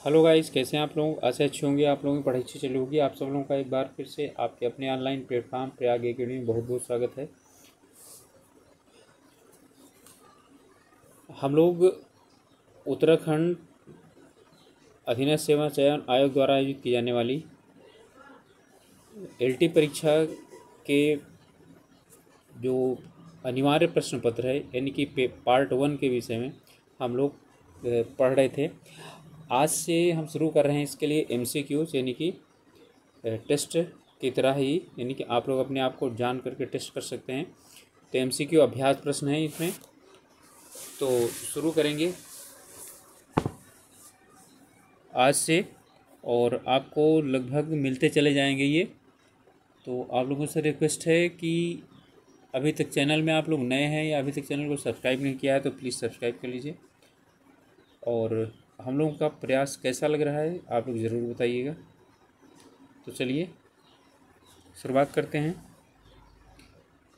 Hello guys, कैसे हैं आप लोग। आशा अच्छी होंगे, आप लोगों की पढ़ाई अच्छी चली होगी। आप सब लोगों का एक बार फिर से आपके अपने ऑनलाइन प्लेटफॉर्म प्रयाग एकेडमी में बहुत बहुत स्वागत है। हम लोग उत्तराखंड अधीनस्थ सेवा चयन आयोग द्वारा आयोजित की जाने वाली एलटी परीक्षा के जो अनिवार्य प्रश्न पत्र है यानी कि पार्ट 1 के विषय में हम लोग पढ़ रहे थे। आज से हम शुरू कर रहे हैं इसके लिए एमसीक्यूज यानी कि टेस्ट की तरह ही, यानी कि आप लोग अपने आप को जान करके टेस्ट कर सकते हैं। तो एमसीक्यू अभ्यास प्रश्न है इसमें, तो शुरू करेंगे आज से और आपको लगभग मिलते चले जाएंगे ये। तो आप लोगों से रिक्वेस्ट है कि अभी तक चैनल में आप लोग नए हैं या अभी तक चैनल को सब्सक्राइब नहीं किया है तो प्लीज़ सब्सक्राइब कर लीजिए। और हम लोगों का प्रयास कैसा लग रहा है आप लोग ज़रूर बताइएगा। तो चलिए शुरुआत करते हैं।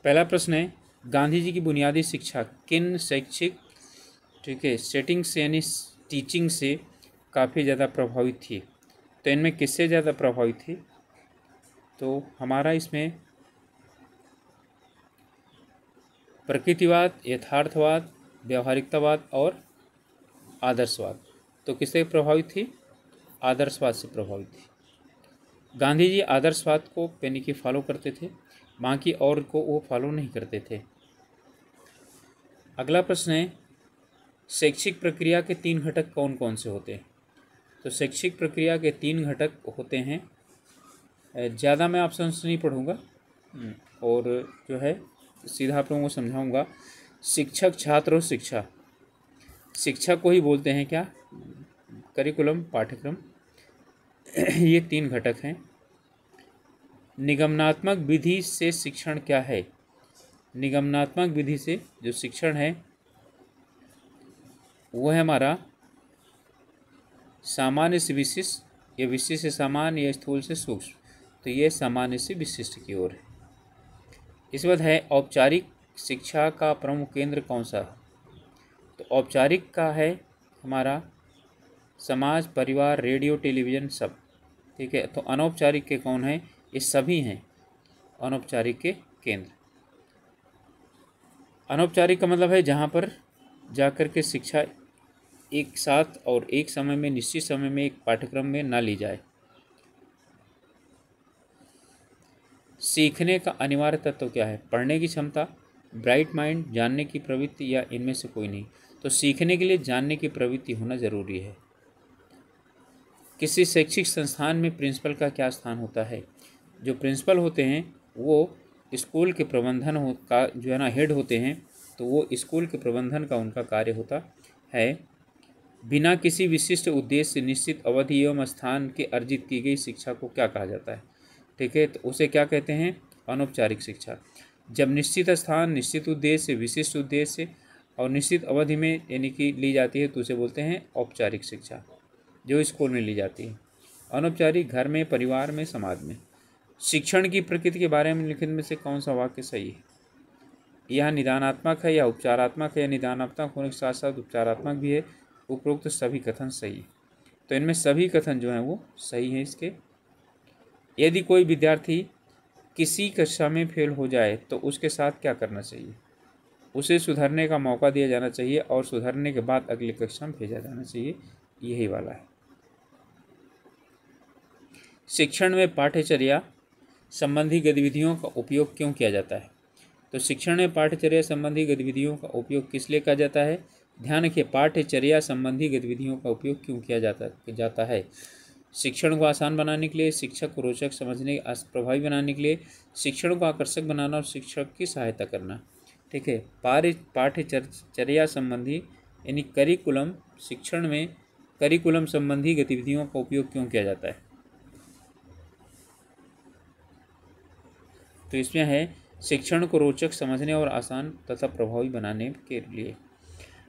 पहला प्रश्न है, गांधी जी की बुनियादी शिक्षा किन शैक्षिक सेटिंग से यानी टीचिंग से काफ़ी ज़्यादा प्रभावित थी। तो इनमें किससे ज़्यादा प्रभावित थी? तो हमारा इसमें प्रकृतिवाद, यथार्थवाद, व्यावहारिकतावाद और आदर्शवाद। तो किससे प्रभावित थी? आदर्शवाद से प्रभावित थी। गांधी जी आदर्शवाद को यानी कि फॉलो करते थे, बाकी और को वो फॉलो नहीं करते थे। अगला प्रश्न है, शैक्षिक प्रक्रिया के 3 घटक कौन कौन से होते हैं? तो शैक्षिक प्रक्रिया के 3 घटक होते हैं। ज़्यादा मैं ऑप्शंस नहीं पढ़ूँगा और जो है सीधा आप लोगों को समझाऊँगा। शिक्षक, छात्र और शिक्षा। शिक्षा को ही बोलते हैं क्या? करिकुलम, पाठ्यक्रम। ये 3 घटक हैं। निगमनात्मक विधि से शिक्षण क्या है? निगमनात्मक विधि से जो शिक्षण है वो है हमारा सामान्य से विशिष्ट, या विशिष्ट से सामान्य, या स्थूल से सूक्ष्म। तो ये सामान्य से विशिष्ट की ओर है। इसके बाद है औपचारिक शिक्षा का प्रमुख केंद्र कौन सा? तो औपचारिक का है हमारा समाज, परिवार, रेडियो, टेलीविज़न, सब। ठीक है। तो अनौपचारिक के कौन है? ये सभी हैं अनौपचारिक के केंद्र। अनौपचारिक का मतलब है जहाँ पर जाकर के शिक्षा एक साथ और एक समय में, निश्चित समय में एक पाठ्यक्रम में ना ली जाए। सीखने का अनिवार्य तत्व क्या है? पढ़ने की क्षमता, ब्राइट माइंड, जानने की प्रवृत्ति, या इनमें से कोई नहीं। तो सीखने के लिए जानने की प्रवृत्ति होना जरूरी है। किसी शैक्षिक संस्थान में प्रिंसिपल का क्या स्थान होता है? जो प्रिंसिपल होते हैं वो स्कूल के प्रबंधन का जो है ना हेड होते हैं, तो वो स्कूल के प्रबंधन का उनका कार्य होता है। बिना किसी विशिष्ट उद्देश्य से निश्चित अवधि एवं स्थान के अर्जित की गई शिक्षा को क्या कहा जाता है? ठीक है, तो उसे क्या कहते हैं? अनौपचारिक शिक्षा। जब निश्चित स्थान, निश्चित उद्देश्य, विशिष्ट उद्देश्य और निश्चित अवधि में यानी कि ली जाती है तो उसे बोलते हैं औपचारिक शिक्षा, जो स्कूल में ली जाती है। अनौपचारिक घर में, परिवार में, समाज में। शिक्षण की प्रकृति के बारे में निम्नलिखित में से कौन सा वाक्य सही है? यह निदानात्मक है या उपचारात्मक है? या निदानात्मक होने के साथ साथ उपचारात्मक भी है। उपरोक्त सभी कथन सही है। तो इनमें सभी कथन जो हैं वो सही हैं इसके। यदि कोई विद्यार्थी किसी कक्षा में फेल हो जाए तो उसके साथ क्या करना चाहिए? उसे सुधरने का मौका दिया जाना चाहिए और सुधरने के बाद अगली कक्षा में भेजा जाना चाहिए। यही वाला है। शिक्षण में पाठ्यचर्या संबंधी गतिविधियों का उपयोग क्यों किया जाता है? तो शिक्षण में पाठ्यचर्या संबंधी गतिविधियों का उपयोग किस लिए किया जाता है? ध्यान रखिए, पाठ्यचर्या संबंधी गतिविधियों का उपयोग क्यों किया जाता है? शिक्षण को आसान बनाने के लिए, शिक्षक को रोचक, समझने प्रभावी बनाने के लिए, शिक्षण को आकर्षक बनाना और शिक्षक की सहायता करना। ठीक है। पाठ्यचर्या संबंधी यानी करिकुलम, शिक्षण में करिकुलम संबंधी गतिविधियों का उपयोग क्यों किया जाता है? तो इसमें है शिक्षण को रोचक, समझने और आसान तथा प्रभावी बनाने के लिए।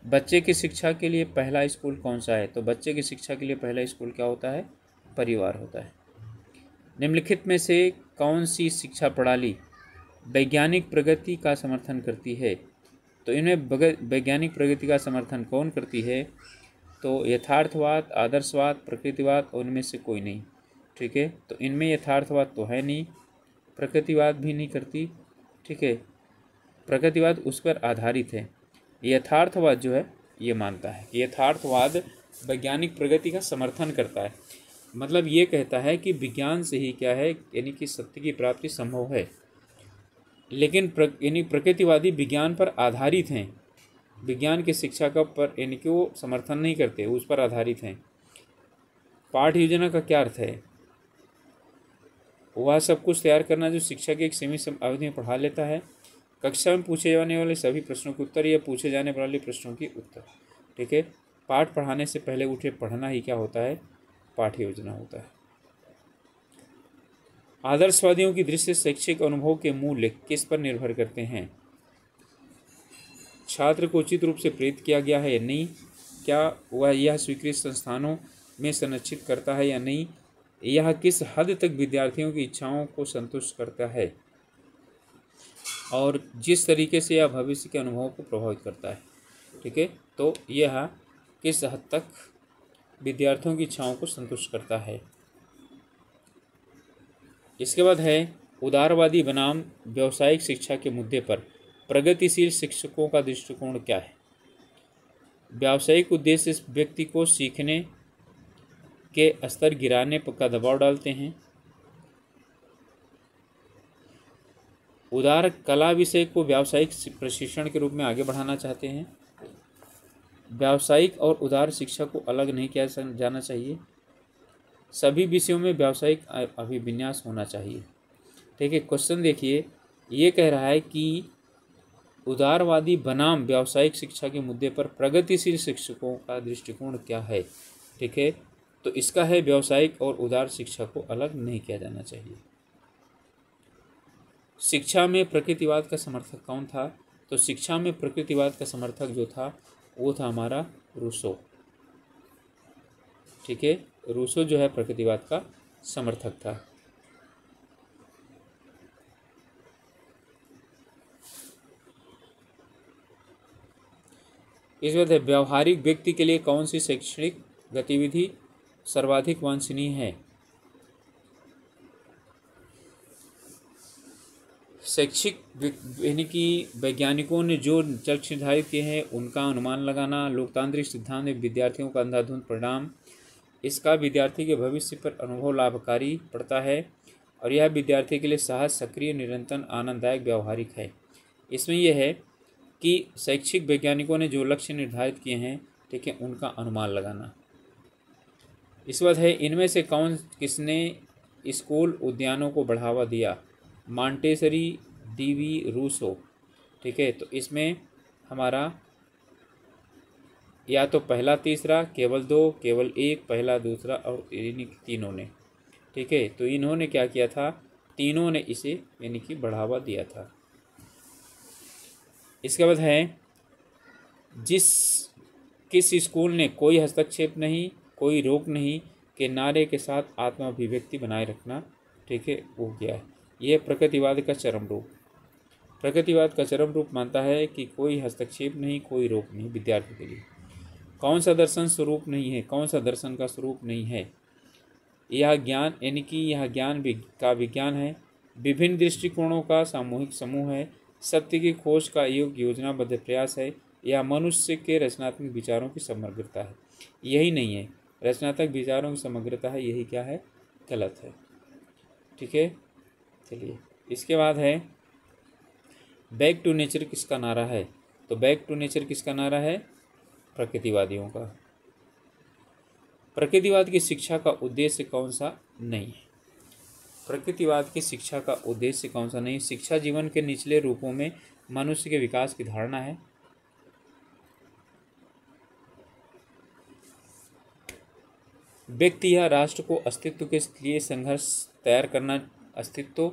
बच्चे की शिक्षा के लिए पहला स्कूल कौन सा है? तो बच्चे की शिक्षा के लिए पहला स्कूल क्या होता है? परिवार होता है। निम्नलिखित में से कौन सी शिक्षा प्रणाली वैज्ञानिक प्रगति का समर्थन करती है? तो इनमें वैज्ञानिक प्रगति का समर्थन कौन करती है? तो यथार्थवाद, आदर्शवाद, प्रकृतिवाद और इनमें से कोई नहीं। ठीक है, तो इनमें यथार्थवाद तो है नहीं, प्रकृतिवाद भी नहीं करती। ठीक है, प्रकृतिवाद उस पर आधारित है। यथार्थवाद जो है ये मानता है कि यथार्थवाद वैज्ञानिक प्रगति का समर्थन करता है। मतलब ये कहता है कि विज्ञान से ही क्या है, यानी कि सत्य की प्राप्ति संभव है। लेकिन यानी प्रकृतिवादी विज्ञान पर आधारित हैं, विज्ञान की शिक्षा का पर यानी कि वो समर्थन नहीं करते, उस पर आधारित हैं। पाठ योजना का क्या अर्थ है? वह सब कुछ तैयार करना जो शिक्षा की एक सीमित अवधि में पढ़ा लेता है। कक्षा में पूछे जाने वाले सभी प्रश्नों के उत्तर या पूछे जाने वाले प्रश्नों की उत्तर। ठीक है, पाठ पढ़ाने से पहले उठे पढ़ना ही क्या होता है? पाठ योजना होता है। आदर्शवादियों की दृष्टि से शैक्षिक अनुभव के मूल्य किस पर निर्भर करते हैं? छात्र को उचित रूप से प्रेरित किया गया है या नहीं, क्या वह यह स्वीकृत संस्थानों में संरक्षित करता है या नहीं, यह किस हद तक विद्यार्थियों की इच्छाओं को संतुष्ट करता है, और जिस तरीके से यह भविष्य के अनुभवों को प्रभावित करता है। ठीक है, तो यह किस हद तक विद्यार्थियों की इच्छाओं को संतुष्ट करता है। इसके बाद है उदारवादी बनाम व्यावसायिक शिक्षा के मुद्दे पर प्रगतिशील शिक्षकों का दृष्टिकोण क्या है? व्यावसायिक उद्देश्य इस व्यक्ति को सीखने के स्तर गिराने का दबाव डालते हैं। उदार कला विषय को व्यावसायिक प्रशिक्षण के रूप में आगे बढ़ाना चाहते हैं। व्यावसायिक और उदार शिक्षा को अलग नहीं किया जाना चाहिए। सभी विषयों में व्यावसायिक अभिविन्यास होना चाहिए। ठीक है, क्वेश्चन देखिए, ये कह रहा है कि उदारवादी बनाम व्यावसायिक शिक्षा के मुद्दे पर प्रगतिशील शिक्षकों का दृष्टिकोण क्या है? ठीक है, तो इसका है व्यावसायिक और उदार शिक्षा को अलग नहीं किया जाना चाहिए। शिक्षा में प्रकृतिवाद का समर्थक कौन था? तो शिक्षा में प्रकृतिवाद का समर्थक जो था वो था हमारा रूसो। ठीक है, रूसो जो है प्रकृतिवाद का समर्थक था। इस बात है, व्यावहारिक व्यक्ति के लिए कौन सी शैक्षणिक गतिविधि सर्वाधिक वांछनीय है? शैक्षिक यानी कि वैज्ञानिकों ने जो लक्ष्य निर्धारित किए हैं उनका अनुमान लगाना, लोकतांत्रिक सिद्धांत में विद्यार्थियों का अंधाधुंध परिणाम, इसका विद्यार्थी के भविष्य पर अनुभव लाभकारी पड़ता है, और यह विद्यार्थी के लिए सहज, सक्रिय, निरंतर, आनंददायक, व्यावहारिक है। इसमें यह है कि शैक्षिक वैज्ञानिकों ने जो लक्ष्य निर्धारित किए हैं, ठीक है, उनका अनुमान लगाना। इस बात है, इनमें से किसने स्कूल उद्यानों को बढ़ावा दिया? Montessori, Dewey, Rousseau. ठीक है, तो इसमें हमारा या तो पहला तीसरा, केवल दो, केवल एक, पहला दूसरा और तीनों ने। ठीक है, तो इन्होंने क्या किया था? तीनों ने इसे यानी कि बढ़ावा दिया था। इसके बाद है किस स्कूल ने कोई हस्तक्षेप नहीं, कोई रोक नहीं के नारे के साथ आत्माभिव्यक्ति बनाए रखना, ठीक है, वो क्या है? ये प्रकृतिवाद का चरम रूप। प्रकृतिवाद का चरम रूप मानता है कि कोई हस्तक्षेप नहीं, कोई रोक नहीं विद्यार्थी के लिए। कौन सा दर्शन स्वरूप नहीं है? कौन सा दर्शन का स्वरूप नहीं है? यह ज्ञान यानी कि यह ज्ञान का विज्ञान है, विभिन्न दृष्टिकोणों का सामूहिक समूह है, सत्य की खोज का एक योजनाबद्ध प्रयास है, यह मनुष्य के रचनात्मक विचारों की समग्रता है। यही नहीं है, रचनात्मक विचारों की समग्रता है, यही क्या है? गलत है। ठीक है, चलिए इसके बाद है बैक टू नेचर किसका नारा है? तो बैक टू नेचर किसका नारा है? प्रकृतिवादियों का। प्रकृतिवाद की शिक्षा का उद्देश्य कौन सा नहीं है? प्रकृतिवाद की शिक्षा का उद्देश्य कौन सा नहीं? शिक्षा जीवन के निचले रूपों में मनुष्य के विकास की धारणा है। व्यक्ति या राष्ट्र को अस्तित्व के लिए संघर्ष तैयार करना, अस्तित्व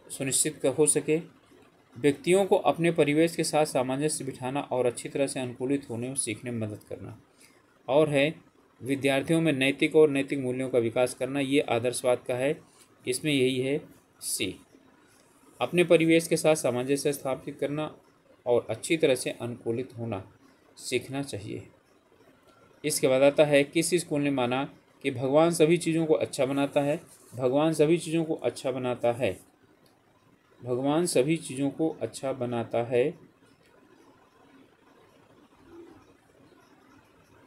सुनिश्चित हो सके। व्यक्तियों को अपने परिवेश के साथ सामंजस्य बिठाना और अच्छी तरह से अनुकूलित होने और सीखने में मदद करना। और है विद्यार्थियों में नैतिक और नैतिक मूल्यों का विकास करना, ये आदर्शवाद का है। इसमें यही है सी, अपने परिवेश के साथ सामंजस्य स्थापित करना और अच्छी तरह से अनुकूलित होना सीखना चाहिए। इसके बाद आता है किस स्कूल ने माना कि भगवान सभी चीज़ों को अच्छा बनाता है। भगवान सभी चीज़ों को अच्छा बनाता है। भगवान सभी चीज़ों को अच्छा बनाता है।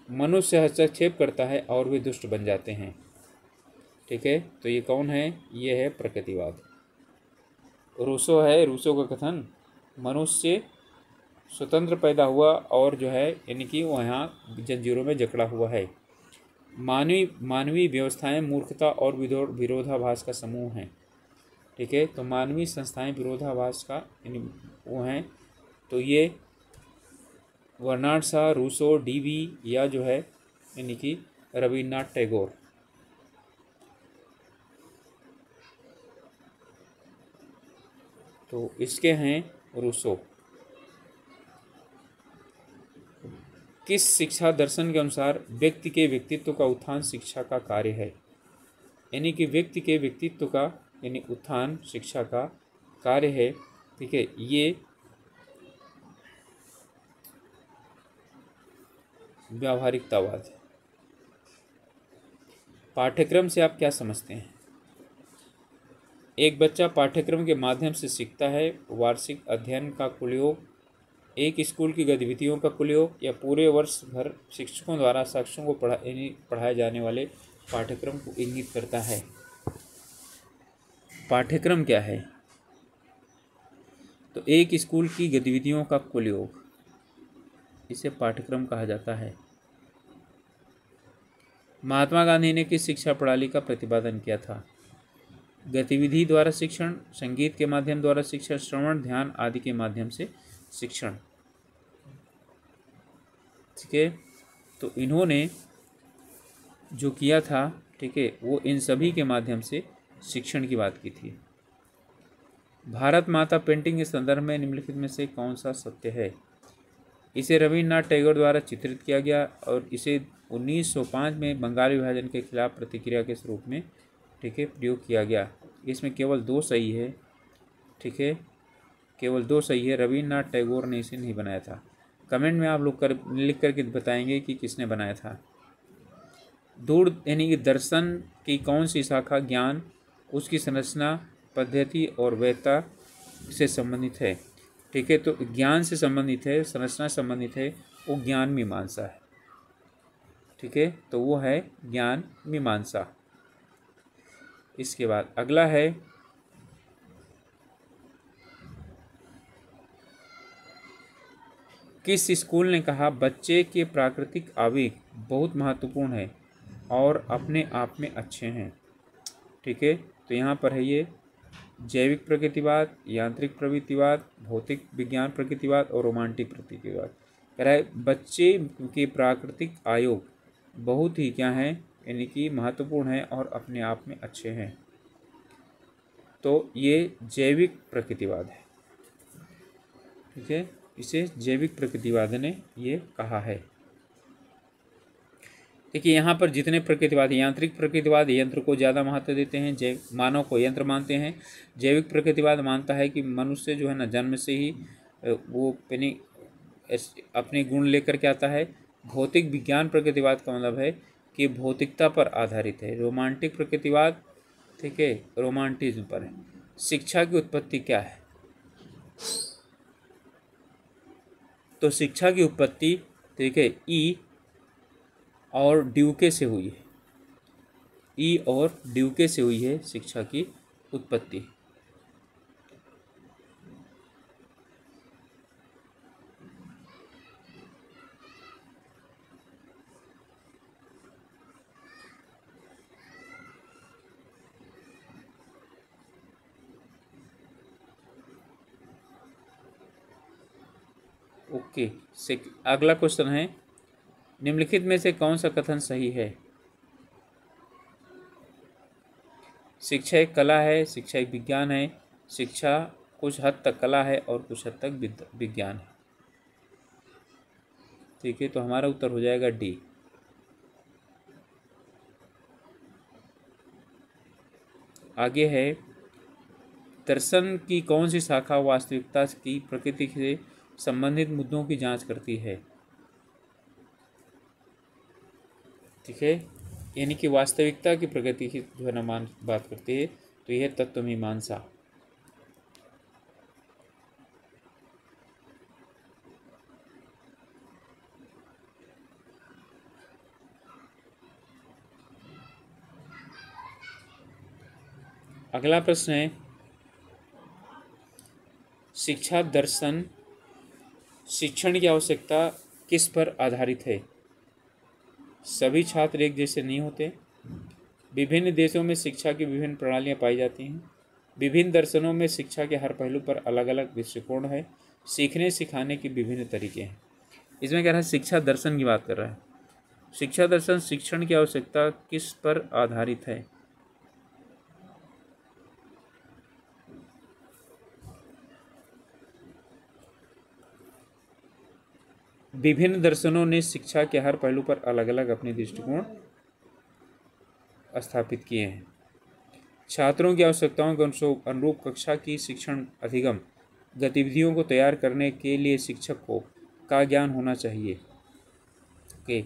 मनुष्य हस्तक्षेप करता है और वे दुष्ट बन जाते हैं। ठीक है, तो ये कौन है? ये है प्रकृतिवाद। रूसो है, रूसो का कथन, मनुष्य स्वतंत्र पैदा हुआ और जो है यानी कि वो यहाँ जंजीरों में जकड़ा हुआ है। मानवीय व्यवस्थाएं मूर्खता और विरोधाभास का समूह हैं। ठीक है, तो मानवीय संस्थाएं विरोधाभास का यानी वो हैं। तो ये बर्नार्ड शॉ, रूसो, डीवी या जो है यानी कि रविन्द्रनाथ टैगोर। तो इसके हैं रूसो। किस शिक्षा दर्शन के अनुसार व्यक्ति के व्यक्तित्व का उत्थान शिक्षा का कार्य है? यानी कि व्यक्ति के व्यक्तित्व का यानी उत्थान शिक्षा का कार्य है। ठीक है, ये व्यावहारिकतावाद है। पाठ्यक्रम से आप क्या समझते हैं? एक बच्चा पाठ्यक्रम के माध्यम से सीखता है। वार्षिक अध्ययन का कुल योग, एक स्कूल की गतिविधियों का कुल योग, या पूरे वर्ष भर शिक्षकों द्वारा छात्रों को पढ़ाए जाने वाले पाठ्यक्रम को इंगित करता है। पाठ्यक्रम क्या है? तो एक स्कूल की गतिविधियों का कुल योग, इसे पाठ्यक्रम कहा जाता है। महात्मा गांधी ने किस शिक्षा प्रणाली का प्रतिपादन किया था? गतिविधि द्वारा शिक्षण, संगीत के माध्यम द्वारा शिक्षण, श्रवण, ध्यान आदि के माध्यम से शिक्षण। ठीक है, तो इन्होंने जो किया था, ठीक है, वो इन सभी के माध्यम से शिक्षण की बात की थी। भारत माता पेंटिंग के संदर्भ में निम्नलिखित में से कौन सा सत्य है? इसे रविन्द्रनाथ टैगोर द्वारा चित्रित किया गया और इसे 1905 में बंगाल विभाजन के खिलाफ प्रतिक्रिया के रूप में, ठीक है, प्रयोग किया गया। इसमें केवल 2 सही है। ठीक है, केवल 2 सही है। रविन्द्रनाथ टैगोर ने इसे नहीं बनाया था। कमेंट में आप लोग लिख करके बताएंगे कि किसने बनाया था। दूर यानी कि दर्शन की कौन सी शाखा ज्ञान, उसकी संरचना, पद्धति और वैधता से संबंधित है? ठीक है, तो ज्ञान से संबंधित है, संरचना संबंधित है, वो ज्ञान मीमांसा है। ठीक है, तो वो है ज्ञान मीमांसा। इसके बाद अगला है किस स्कूल ने कहा बच्चे के प्राकृतिक आवेग बहुत महत्वपूर्ण है और अपने आप में अच्छे हैं? ठीक है, तो यहाँ पर है ये जैविक प्रकृतिवाद, यांत्रिक प्रवृत्तिवाद, भौतिक विज्ञान प्रकृतिवाद और रोमांटिक प्रकृतिवाद। कह रहा है बच्चे के प्राकृतिक आयोग बहुत ही क्या हैं, यानी कि महत्वपूर्ण है और अपने आप में अच्छे हैं। तो ये जैविक प्रकृतिवाद है। ठीक है, इसे जैविक प्रकृतिवाद ने ये कहा है। देखिए यहाँ पर जितने प्रकृतिवाद, यांत्रिक प्रकृतिवाद यंत्र को ज़्यादा महत्व देते हैं, मानव को यंत्र मानते हैं। जैविक प्रकृतिवाद मानता है कि मनुष्य जो है ना जन्म से ही वो अपने गुण लेकर के आता है। भौतिक विज्ञान प्रकृतिवाद का मतलब है कि भौतिकता पर आधारित है। रोमांटिक प्रकृतिवाद, ठीक है, रोमांटिज्म पर है। शिक्षा की उत्पत्ति क्या है? तो शिक्षा की उत्पत्ति, ठीक है, ई और ड्यूके से हुई है। ई और ड्यूके से हुई है शिक्षा की उत्पत्ति। ओके, अगला क्वेश्चन है निम्नलिखित में से कौन सा कथन सही है? शिक्षा एक कला है, शिक्षा एक विज्ञान है, शिक्षा कुछ हद तक कला है और कुछ हद तक विज्ञान है। ठीक है, तो हमारा उत्तर हो जाएगा डी। आगे है दर्शन की कौन सी शाखा वास्तविकता की प्रकृति से संबंधित मुद्दों की जांच करती है? ठीक है, यानी कि वास्तविकता की प्रगति की जो है ना बात करती है, तो यह तत्वमीमांसा। अगला प्रश्न है, शिक्षा दर्शन शिक्षण की आवश्यकता किस पर आधारित है? सभी छात्र एक जैसे नहीं होते। विभिन्न देशों में शिक्षा की विभिन्न प्रणालियाँ पाई जाती हैं। विभिन्न दर्शनों में शिक्षा के हर पहलू पर अलग अलग दृष्टिकोण है। सीखने सिखाने के विभिन्न तरीके हैं। इसमें कह रहा है शिक्षा दर्शन की बात कर रहा है। शिक्षा दर्शन शिक्षण की आवश्यकता किस पर आधारित है? विभिन्न दर्शनों ने शिक्षा के हर पहलू पर अलग अलग अपने दृष्टिकोण स्थापित किए हैं। छात्रों की आवश्यकताओं के अनुरूप कक्षा की शिक्षण अधिगम गतिविधियों को तैयार करने के लिए शिक्षक को का ज्ञान होना चाहिए कि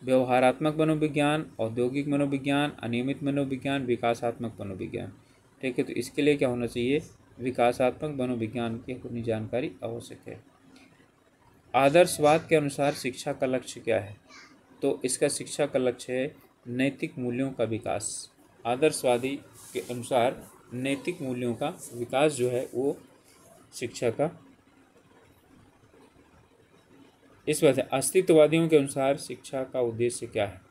व्यवहारात्मक मनोविज्ञान, औद्योगिक मनोविज्ञान, अनियमित मनोविज्ञान, विकासात्मक मनोविज्ञान। ठीक है, तो इसके लिए क्या होना चाहिए? विकासात्मक मनोविज्ञान की अपनी जानकारी आवश्यक है। आदर्शवाद के अनुसार शिक्षा का लक्ष्य क्या है? तो इसका शिक्षा का लक्ष्य है नैतिक मूल्यों का विकास। आदर्शवादी के अनुसार नैतिक मूल्यों का विकास जो है वो शिक्षा का इस वजह से। अस्तित्ववादियों के अनुसार शिक्षा का उद्देश्य क्या है?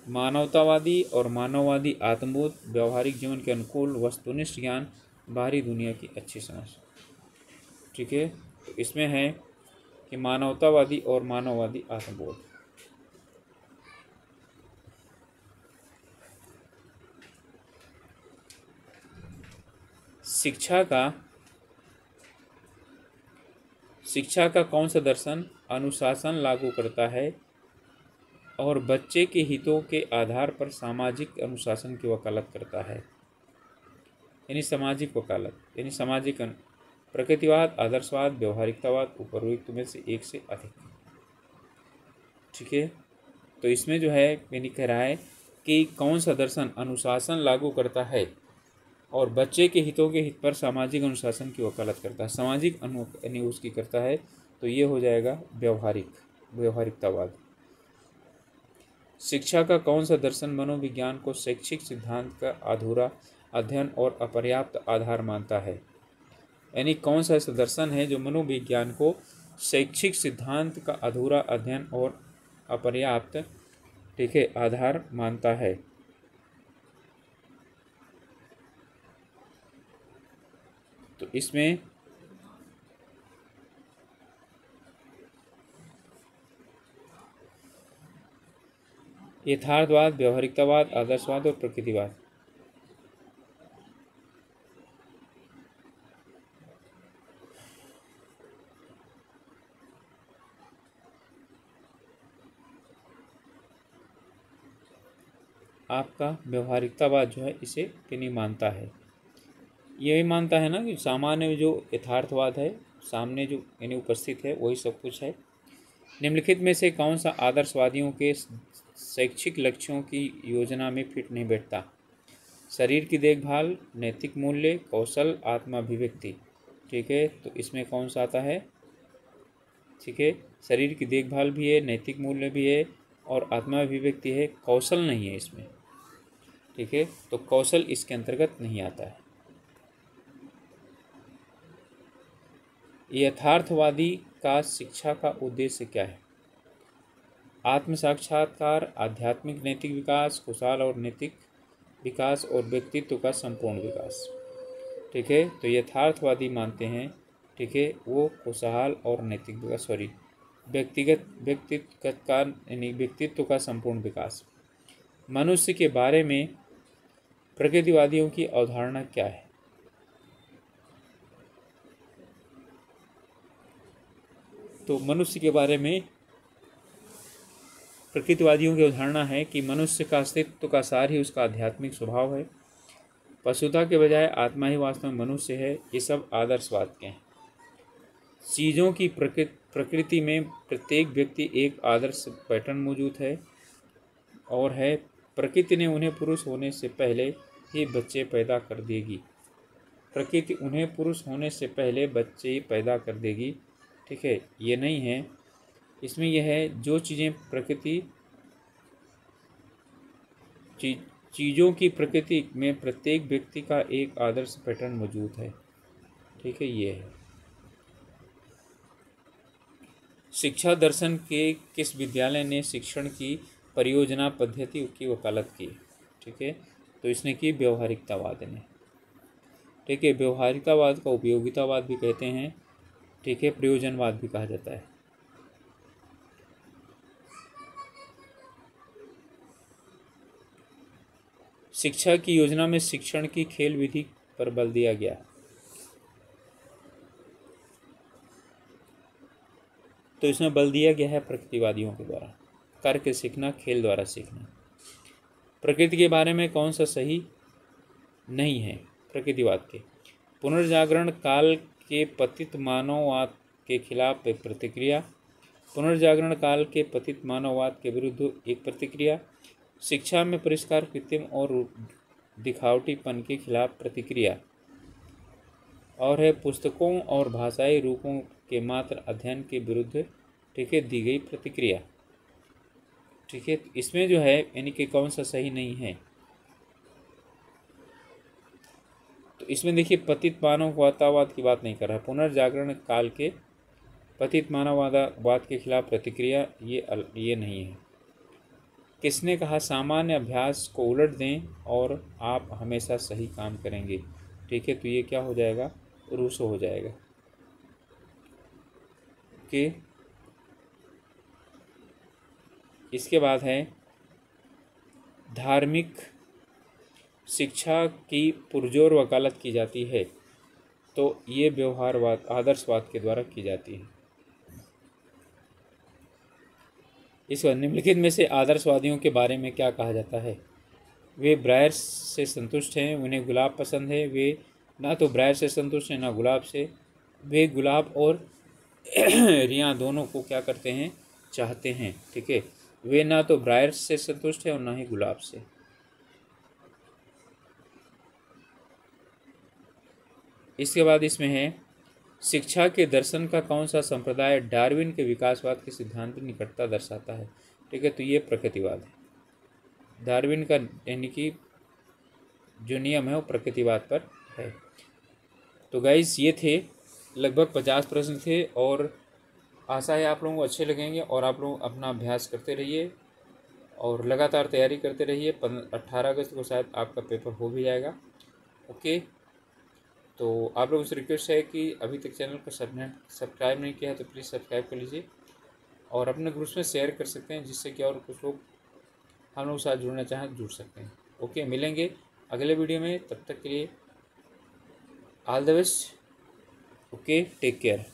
मानवतावादी और मानववादी आत्मबोध, व्यवहारिक जीवन के अनुकूल वस्तुनिष्ठ ज्ञान, बाहरी दुनिया की अच्छी समझ। ठीक है, तो इसमें है कि मानवतावादी और मानववादी आत्मबोध। शिक्षा का कौन सा दर्शन अनुशासन लागू करता है और बच्चे के हितों के आधार पर सामाजिक अनुशासन की वकालत करता है? यानी सामाजिक वकालत, यानी सामाजिक प्रकृतिवाद, आदर्शवाद, व्यवहारिकतावाद, उपरोक्त में से एक से अधिक। ठीक है, तो इसमें जो है यानी कह रहा है कि कौन सा दर्शन अनुशासन लागू करता है और बच्चे के हितों के हित पर सामाजिक अनुशासन की वकालत करता है। सामाजिक यानी उसकी करता है, तो ये हो जाएगा व्यवहारिकतावाद। शिक्षा का कौन सा दर्शन मनोविज्ञान को शैक्षिक सिद्धांत का अधूरा अध्ययन और अपर्याप्त आधार मानता है? यानी कौन सा ऐसा दर्शन है जो मनोविज्ञान को शैक्षिक सिद्धांत का अधूरा अध्ययन और अपर्याप्त, ठीक है, आधार मानता है? तो इसमें यथार्थवाद, व्यवहारिकतावाद, आदर्शवाद और प्रकृतिवाद। आपका व्यवहारिकतावाद जो है इसे नहीं मानता है। यही मानता है ना कि सामान्य जो यथार्थवाद है, सामने जो यानी उपस्थित है वही सब कुछ है। निम्नलिखित में से कौन सा आदर्शवादियों के शैक्षिक लक्ष्यों की योजना में फिट नहीं बैठता? शरीर की देखभाल, नैतिक मूल्य, कौशल, आत्माभिव्यक्ति। ठीक है, तो इसमें कौन सा आता है? ठीक है, शरीर की देखभाल भी है, नैतिक मूल्य भी है और आत्माभिव्यक्ति है, कौशल नहीं है इसमें। ठीक है, तो कौशल इसके अंतर्गत नहीं आता है। यथार्थवादी का शिक्षा का उद्देश्य क्या है? आत्म साक्षात्कार, आध्यात्मिक नैतिक विकास, खुशहाल और नैतिक विकास और व्यक्तित्व का संपूर्ण विकास। ठीक है, तो यथार्थवादी मानते हैं, ठीक है, वो खुशहाल और नैतिक विकास, व्यक्तित्व का संपूर्ण विकास। मनुष्य के बारे में प्रकृतिवादियों की अवधारणा क्या है? तो मनुष्य के बारे में प्रकृतिवादियों की अवधारणा है कि मनुष्य का अस्तित्व का सार ही उसका आध्यात्मिक स्वभाव है। पशुता के बजाय आत्मा ही वास्तव में मनुष्य है। ये सब आदर्शवाद के हैं। चीज़ों की प्रकृति में प्रत्येक व्यक्ति एक आदर्श पैटर्न मौजूद है और है प्रकृति ने उन्हें पुरुष होने से पहले ही बच्चे पैदा कर देगी। प्रकृति उन्हें पुरुष होने से पहले बच्चे पैदा कर देगी। ठीक है, ये नहीं है, इसमें यह है जो चीज़ें प्रकृति चीज़ों की प्रकृति में प्रत्येक व्यक्ति का एक आदर्श पैटर्न मौजूद है। ठीक है, ये है। शिक्षा दर्शन के किस विद्यालय ने शिक्षण की परियोजना पद्धति की वकालत की? ठीक है, तो इसने की व्यवहारिकतावाद ने। ठीक है, व्यवहारिकतावाद का उपयोगितावाद भी कहते हैं। ठीक है, प्रयोजनवाद भी कहा जाता है। शिक्षा की योजना में शिक्षण की खेल विधि पर बल दिया गया। तो इसमें बल दिया गया है प्रकृतिवादियों के द्वारा, करके सीखना, खेल द्वारा सीखना। प्रकृति के बारे में कौन सा सही नहीं है? प्रकृतिवाद के पुनर्जागरण काल के पतित मानववाद के खिलाफ एक प्रतिक्रिया, पुनर्जागरण काल के पतित मानववाद के विरुद्ध एक प्रतिक्रिया, शिक्षा में परिष्कार कृत्रिम और दिखावटीपन के खिलाफ प्रतिक्रिया, और है पुस्तकों और भाषाई रूपों के मात्र अध्ययन के विरुद्ध। ठीक है, दी गई प्रतिक्रिया। ठीक है, इसमें जो है यानी कि कौन सा सही नहीं है, तो इसमें देखिए पतित मानववाद की बात नहीं कर रहा, पुनर्जागरण काल के पतित मानववाद के खिलाफ प्रतिक्रिया, ये नहीं है। किसने कहा सामान्य अभ्यास को उलट दें और आप हमेशा सही काम करेंगे? ठीक है, तो ये क्या हो जाएगा? रूसो हो जाएगा। ओके, इसके बाद है धार्मिक शिक्षा की पुरजोर वकालत की जाती है, तो ये व्यवहारवाद आदर्शवाद के द्वारा की जाती है। इस निम्नलिखित में से आदर्शवादियों के बारे में क्या कहा जाता है? वे ब्रायर से संतुष्ट हैं, उन्हें गुलाब पसंद है। वे ना तो ब्रायर से संतुष्ट हैं ना गुलाब से। वे गुलाब और रियां दोनों को क्या करते हैं? चाहते हैं। ठीक है, वे ना तो ब्रायर से संतुष्ट है और ना ही गुलाब से। इसके बाद इसमें है शिक्षा के दर्शन का कौन सा संप्रदाय डार्विन के विकासवाद के सिद्धांत की निकटता दर्शाता है? ठीक है, तो ये प्रकृतिवाद है। डार्विन का यानी कि जो नियम है वो प्रकृतिवाद पर है। तो गाइस ये थे लगभग 50 प्रश्न थे और आशा है आप लोगों को अच्छे लगेंगे और आप लोग अपना अभ्यास करते रहिए और लगातार तैयारी करते रहिए। 18 अगस्त को शायद आपका पेपर हो भी जाएगा। ओके, तो आप लोगों से रिक्वेस्ट है कि अभी तक चैनल को सब्सक्राइब नहीं किया है तो प्लीज़ सब्सक्राइब कर लीजिए और अपने ग्रुप्स में शेयर कर सकते हैं, जिससे कि और कुछ लोग हम लोग साथ जुड़ना चाहें तो जुड़ सकते हैं। ओके, मिलेंगे अगले वीडियो में, तब तक के लिए all the best. Okay, take care.